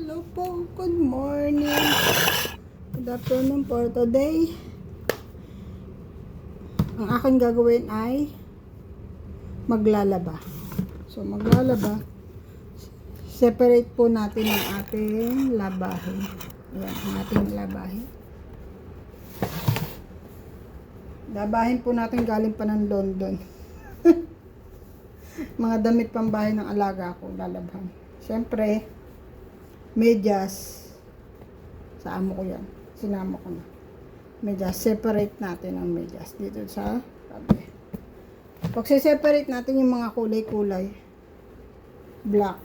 Hello po, good morning. Good afternoon for today. Ang aking gagawin ay maglalaba. So maglalaba. Separate po natin ang ating labahin. Ayan, ang ating labahin. Labahin po natin galing pa ng London. Mga damit pambahay ng alaga ko, lalabhan. Siyempre, medyas. Sa amo ko yan. Sinama ko na. Medyas. Separate natin ang medyas dito sa tabi. Pag separate natin yung mga kulay-kulay, black.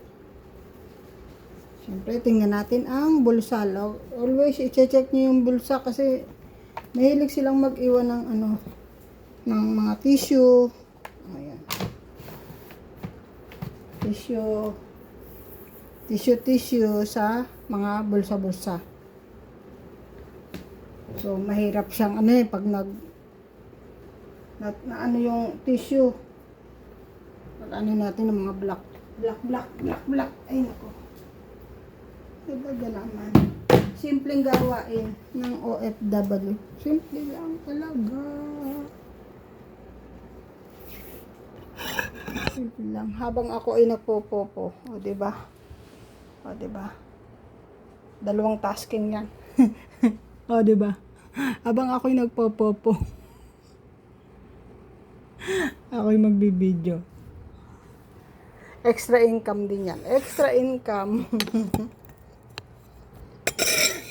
Siyempre, tingnan natin ang bulsa. Always, i-check nyo yung bulsa kasi mahilig silang mag-iwan ng ng mga tissue. Ayan. Tissue sa mga bulsa-bulsa. So, mahirap siyang pag yung tissue. Pag natin ng mga black. Ay, nako. Talaga naman. Simpleng gawain ng OFW. Simple lang talaga. Simple lang. Habang ako ay nagpopopo. O, diba? O, diba? Dalawang tasking yan. O, diba? Habang ako'y nagpopopo. Ako'y magbibideo. Extra income din yan. Extra income.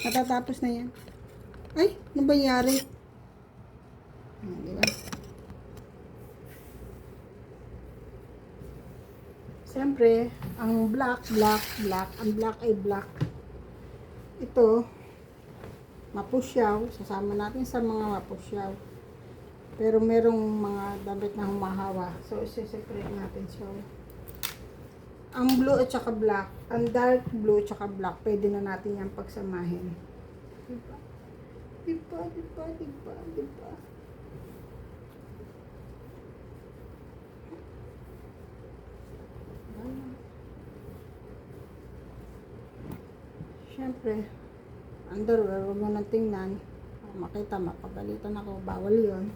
Natatapos na yan. Ay, ano ba nangyari? Diba? Siyempre, ang black. Ang black ay black. Ito, mapusyaw. Sasama natin sa mga mapusyaw. Pero merong mga damit na humahawa. So, isi-separate natin. So, ang blue at saka black, ang dark blue at saka black, pwede na natin yan pagsamahin. Diba? Siyempre, underwear, huwag mo nang tingnan. Makita, mapagalitan ako, bawal yun.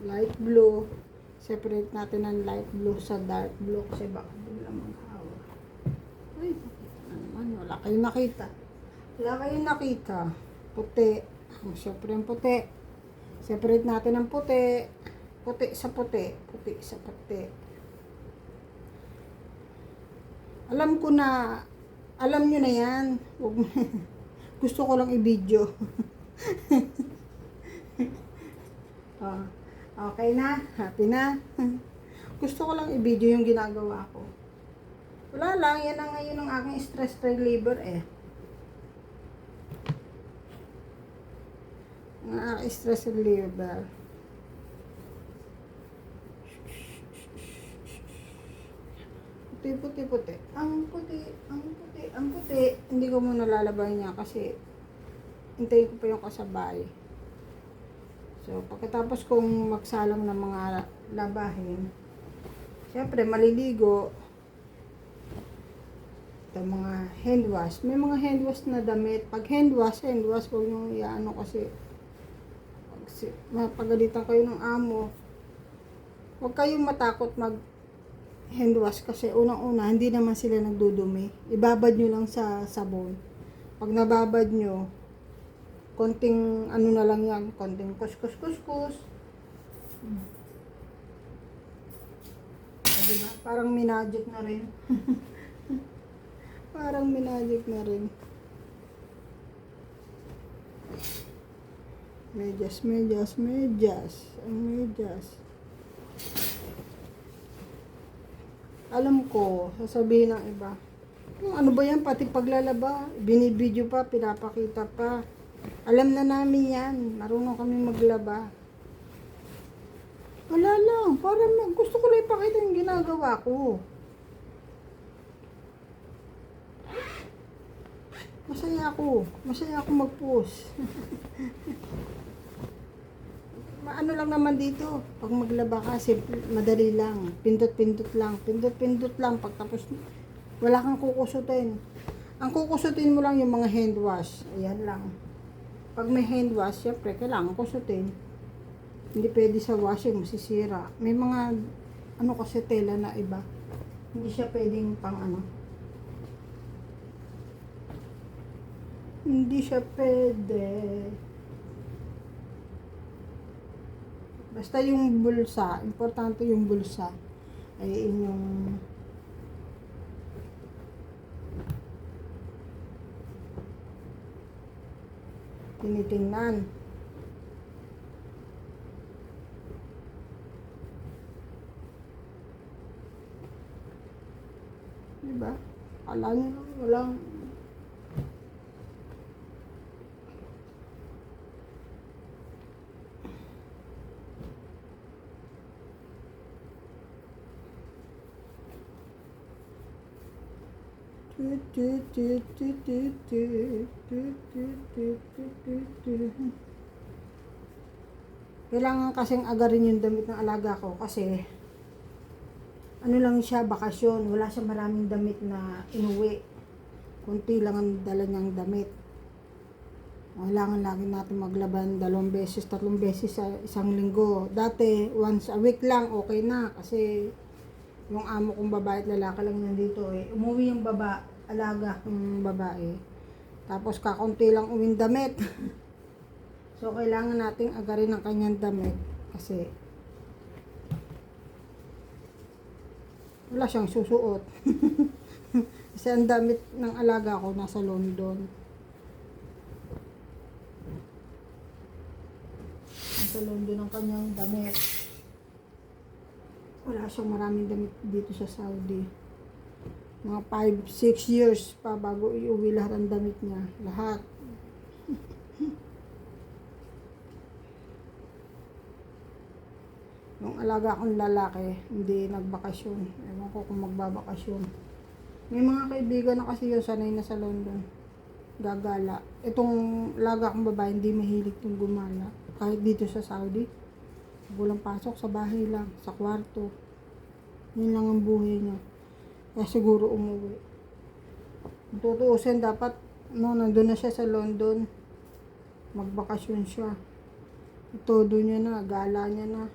Light blue. Separate natin ang light blue sa dark blue kasi baka bigla maghawa. Ay, naman, wala kayong nakita. Puti. Siyempre ang puti. Separate natin ang puti. Puti sa puti. Alam ko na, alam nyo na yan. Gusto ko lang i-video. Oh. Okay na? Happy na? Gusto ko lang i-video yung ginagawa ko. Wala lang, yan ang ngayon ang aking stress reliever Ang aking stress reliever. Puti. Ang puti. Hindi ko muna lalabahin niya kasi hintayin ko pa yung kasabay. So, pagkatapos kong magsalang ng mga labahin, syempre, maliligo. Ito, mga hand wash. May mga hand wash na damit. Pag hand wash, huwag nyo iano kasi mapagalitan kayo ng amo. Huwag kayong matakot mag hand wash kasi unang-una, hindi naman sila nagdudumi. Ibabad nyo lang sa sabon. Pag nababad nyo, konting na lang yan, konting kuskus. Diba? Parang minagic na rin. Medyas. Ang medyas. Alam ko, sasabihin ng iba, ano ba yan, pati paglalaba, binibideo pa, pinapakita pa. Alam na namin yan. Marunong kami maglaba. Wala lang. Gusto ko lang ipakita yung ginagawa ko. Masaya ako mag-post. Ano lang naman dito. Pag maglaba ka, madali lang. Pindot-pindot lang. Pagtapos Wala kang kukusutin. Ang kukusutin mo lang yung mga hand wash. Ayan lang. Pag may hand wash, syempre, kailangan kusutin. Hindi pwede sa washing, masisira. May mga, ano kasi tela na iba. Hindi siya pwedeng pang ano. Hindi siya pwede. Basta yung bulsa, importante yung bulsa. Ay inyong tinitingnan. Diba? Akala nyo lang, walang kailangan kasing agarin yung damit ng alaga ko kasi ano lang siya, bakasyon. Wala siya maraming damit na inuwi. Kunti lang ang dala niyang damit. Kailangan lagi natin maglaban 2 beses, 3 beses sa isang linggo. Dati, once a week lang, okay na. Kasi yung amo kong babae at lalaki lang nandito eh. Umuwi yung alaga ng babae. Tapos kakunti lang uwing damit. So, kailangan nating agarin ang kanyang damit. Kasi wala siyang susuot. Kasi ang damit ng alaga ko nasa London. Nasa London ang kanyang damit. Wala siyang maraming damit dito sa Saudi. Mga 5-6 years pa bago iuwi lahat ng damit niya. Lahat. Yung alaga kong lalaki, hindi nagbakasyon. Ewan ko kung magbabakasyon. May mga kaibigan na kasi yun, sanay na sa London. Gagala. Itong alaga kong babae, hindi mahilig itong gumala. Kahit dito sa Saudi. Walang pasok sa bahay lang, sa kwarto. Yun lang ang buhay niya. Kaya siguro umuwi. Tutuusin dapat, no, nandun na siya sa London. Magbakasyon siya. Todo niya na, gala niya na.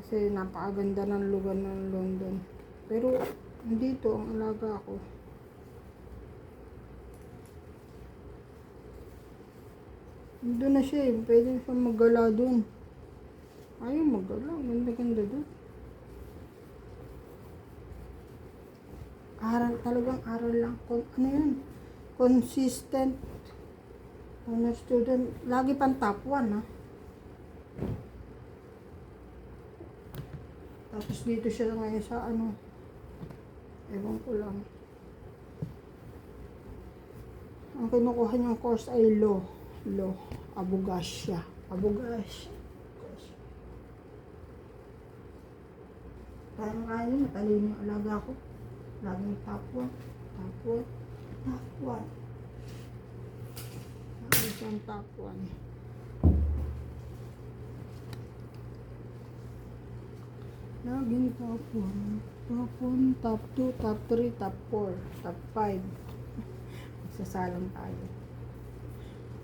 Kasi napakaganda ng lugar ng London. Pero, dito ang alaga ko. Doon na siya eh. Pwede siya maggala doon. Ayaw maggala. Ganda-ganda doon. Aral, talagang aral lang. Ano yun? Consistent. Honor student. Lagi pang top 1 ha. Tapos dito siya ngayon sa ano. Ewan ko lang. Ang kinukuha niyang course ay law. Law. Abogasya. Abogasya. Parang kaya matalino yung alaga ko. Laging top 1. Top 1. Top 1. Laging siyang top 1. Laging top 1. Top 1, top 2, top 3, top 4, top 5. Sasalang tayo.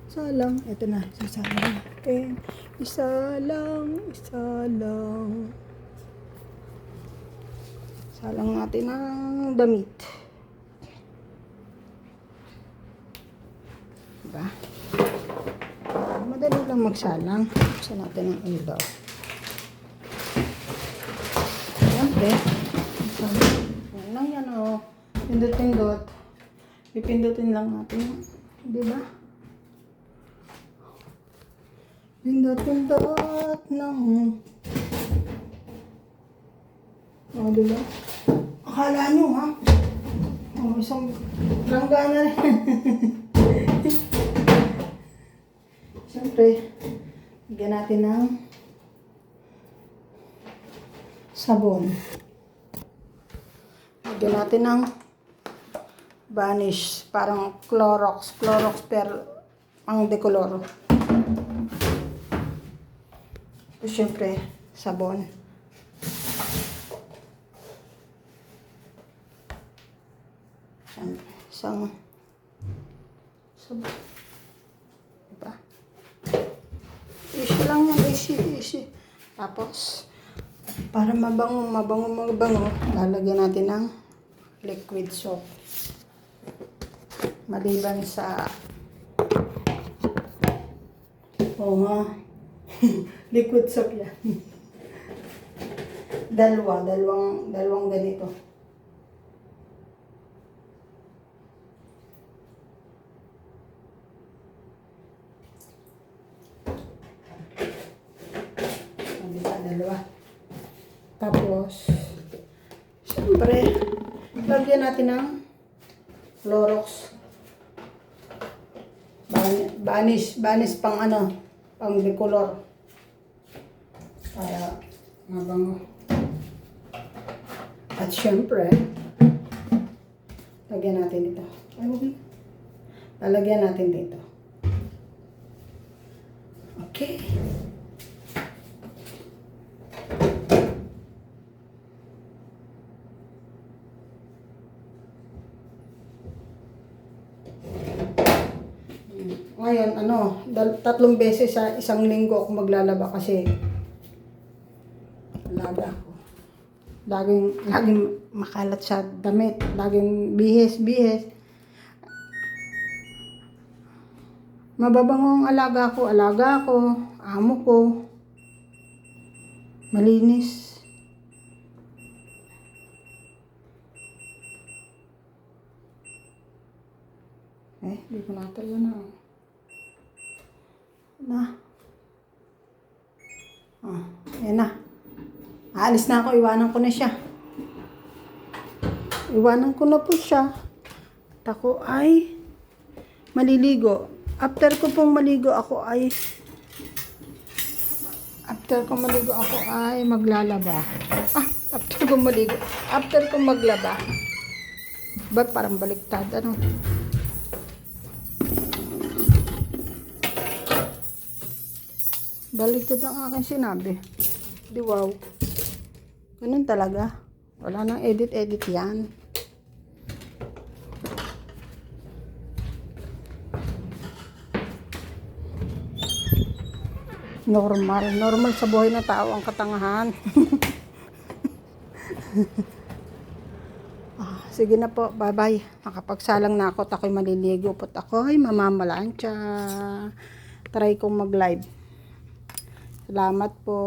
Salang. Ito na. Sasalang natin. Isa lang. Isa lang. Salang natin ang damit. Diba? Madali lang magsalang. Buksan natin ang ilaw. Siyempre. Yan lang yan o. Pindot-pindot. Pipindutin lang natin. Diba? Pindot-pindot lang. O, diba? Akala nyo ha? O, isang langgana rin. Siyempre, bigyan natin ng sabon. Bigyan natin ng vanish. Parang Clorox. Clorox pero ang decoloro. Siyempre, sabon. mabango. So, diba? Easy lang yan, easy. Tapos, para mabango, lalagyan natin ng liquid soap. Maliban sa liquid soap yan. dalawang ganito. Dalawa. Tapos, siyempre, lagyan natin ng Clorox. Banis pang pang decolor. Para mabango. At siyempre, lagyan natin ito. Lalagyan natin dito. Okay. Ngayon, 3 beses sa isang linggo ako maglalaba kasi alaga ako. Laging makalat sa damit. Laging bihis. Mababangong alaga ko, amo ko. Malinis. Di ko natalo na. Yan na. Aalis na ako, iwanan ko na siya. Iwanan ko na po siya. At ako ay maliligo. After ko maligo ako ay maglalaba. After ko maglaba. Ba't parang baliktad, Baliktad ang aking sinabi. Di wow. Ganun talaga. Wala nang edit yan. Normal sa buhay ng tao ang katangahan. Sige na po, bye-bye. Nakapagsalang na ako at ako'y maliligo po at ako'y mamamalansya. Try kong mag-live. Salamat po.